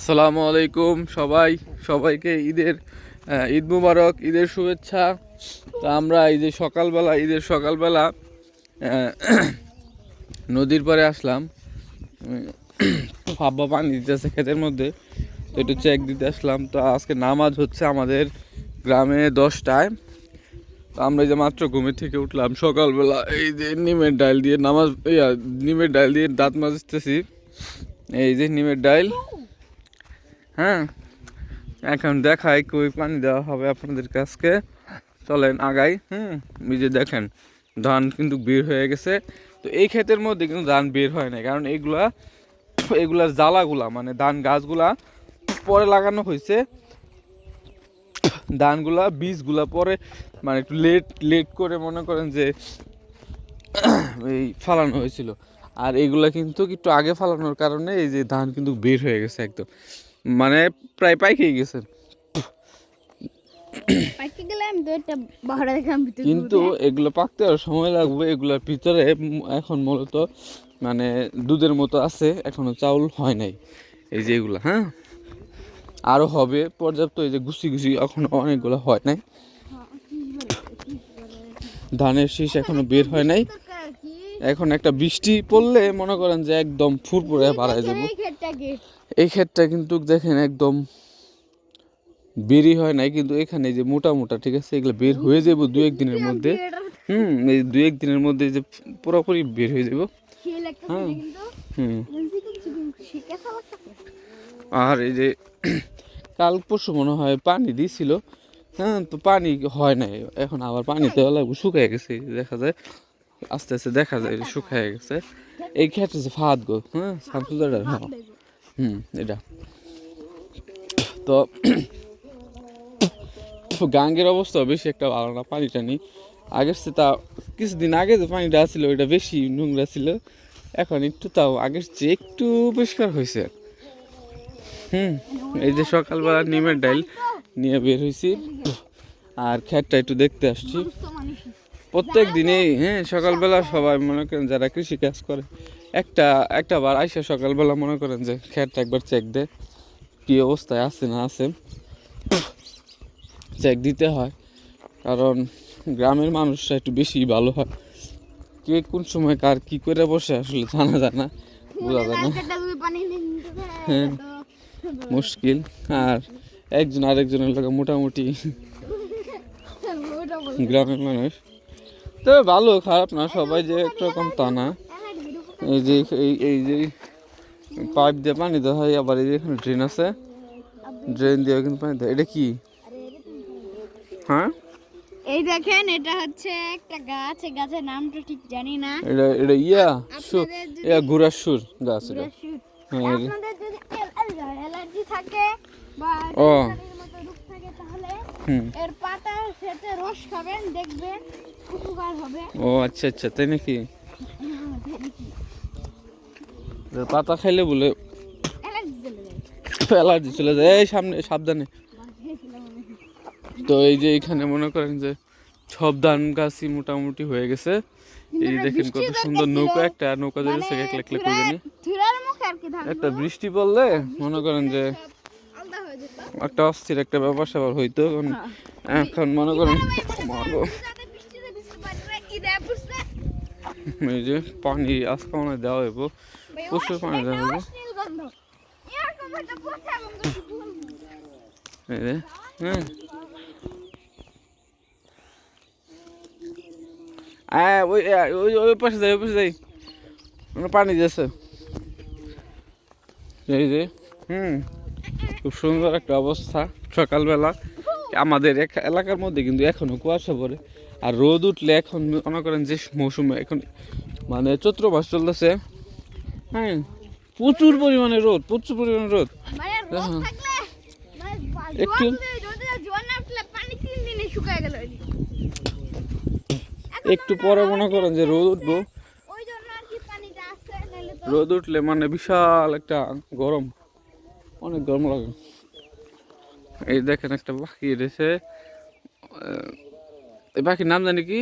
আসসালামু আলাইকুম সবাইকে ঈদ মুবারক, ঈদের শুভেচ্ছা। তো আমরা ঈদের সকালবেলা নদীর পাড়ে আসলাম। আব্বা পানি দিতেছে ক্ষেতের মধ্যে, তো একটু চেক দিতে আসলাম। তো আজকে নামাজ হচ্ছে আমাদের গ্রামে 10টায়। তো আমরা এই যে মাত্র ঘুমের থেকে উঠলাম সকালবেলা, এই যে নিমের ডাল দিয়ে দাঁত মাজতেছি। এই যে নিমের ডাল, হ্যাঁ। এখন দেখাই কই পানি দেওয়া হবে আপনাদের কাছকে। চলেন আগাই। এই যে দেখেন ধান কিন্তু বের হয়ে গেছে। তো এই ক্ষেতের মধ্যে কিন্তু ধান বের হয় না, কারণ এগুলার জ্বালাগুলা মানে ধান গাছগুলা পরে লাগানো হয়েছে। ধানগুলা বীজগুলা পরে মানে একটু লেট করে মনে করেন যে এই ফালানো হয়েছিল। আর এগুলা কিন্তু একটু আগে ফালানোর কারণে এই যে ধান কিন্তু বের হয়ে গেছে একদম, মানে প্রায় পাইকেই গেছে। কিন্তু এগুলো পাকতে আর সময় লাগবে। এগুলোর ভিতরে এখন মূলত মানে দুধের মতো আছে, এখনো চাউল হয় নাই। এই যে এগুলো, হ্যাঁ, আরো হবে পর্যাপ্ত। এই যে গুছি এখনো অনেকগুলো হয় নাই। ধানের শীষ এখনো বের হয় নাই। এখন একটা বৃষ্টি পড়লে মনে করেন যে একদম ফুরফুরে বাড়ায় যাবো। এই ক্ষেতটা কিন্তু দেখেন একদম বেরই হয় নাই, কিন্তু এখানে যে মোটা ঠিক আছে, এগুলো বের হয়ে যাবো 2-1 দিনের মধ্যে। এই 2-1 দিনের মধ্যে যে পুরোপুরি বের হয়ে যাবো। আর এই যে কাল পরশু মনে হয় পানি দিছিল, হ্যাঁ, তো পানি হয় নাই। এখন আবার পানি দেওয়া লাগবে, শুকায় গেছে দেখা যায়, আস্তে আস্তে দেখা যায় শুকায় গেছে। এই ক্ষেত্রে যে ফাঁদ গো, হ্যাঁ, শামসুজার, হ্যাঁ, এটা তো গাঙ্গের অবস্থা বেশি একটা ভালো না, পানি টানি আগের চেয়ে তা কিছুদিন আগে যে পানিটা ছিল ওইটা বেশি নোংরা ছিল। এখন একটু তাও আগের চেয়ে একটু পরিষ্কার হয়েছে। এই যে সকালবেলা নিমের ডাল নিয়ে বের হয়েছি, আর ক্ষেতটা একটু দেখতে আসছি। প্রত্যেক দিনেই, হ্যাঁ, সকালবেলা সবাই মনে করেন যারা কৃষি কাজ করে একটা বার আইসা সকালবেলা মনে করেন যে ক্ষেতটা একবার চেক দেয় কি অবস্থায় আছে না আছে, চেক দিতে হয়। কারণ গ্রামের মানুষরা একটু বেশি ভালো হয়। কে কোন সময় কার কি করে বসে আসলে জানা যায় না, বোঝা যায় না, হ্যাঁ, মুশকিল। আর একজন আরেকজনের লোক মোটামুটি গ্রামের মানুষ তো ভালো খারাপ না, সবাই যে একরকম তা না। এই যে এই যে পাইপ দিয়ে পানি দেওয়া হয়, আবার এই যে এখানে ড্রেন আছে, ড্রেন দিয়ে কিন্তু পানি দেয়। এটা কি? হ্যাঁ, এই দেখেন, এটা হচ্ছে একটা গাছ। এই গাছের নামটা ঠিক জানি না। এটা ঘোড়ার সুর গাছ। এটা আপনাদের যদি অ্যালার্জি থাকে বা মতো রোগ থাকে তাহলে এর পাতা সেটা রস খাবেন, দেখবেন উপকার হবে। ও আচ্ছা আচ্ছা, তাই নাকি? পাতা খাইলে বলে অ্যালার্জি চলে যায়। এই সামনে সাবধানে। তো এই যে এখানে মনে করেন যে সব ধান গাছই মোটামুটি হয়ে গেছে। এই দেখেন কত সুন্দর নৌকা, একটা নৌকা যাচ্ছে একলা কই জানি। একটা বৃষ্টি পড়লে মনে করেন যে একটা অস্থির একটা ব্যাপার স্যাপার হইতো। এখন মনে করেন এই যে পানি আজকে মনে দেওয়া হইব, প্রচুর পানি দেওয়া হইব। হ্যাঁ, ওই পাশে যাই পানি দিয়েছে। এই যে খুব সুন্দর একটা অবস্থা সকালবেলা। আমাদের এলাকার মধ্যে কিন্তু এখনো কুয়াশা পড়ে, আর রোদ উঠলে এখন মনে করেন যে মৌসুমে এখন মানে চৈত্র মাস চলতেছে, হ্যাঁ, প্রচুর পরিমাণে রোদ একটু একটু পরে মনে করেন যে রোদ উঠবো, রোদ উঠলে মানে বিশাল একটা গরম, অনেক গরম লাগে। এই দেখেন একটা পাখি এসেছে, এই পাখির নাম জানি কি?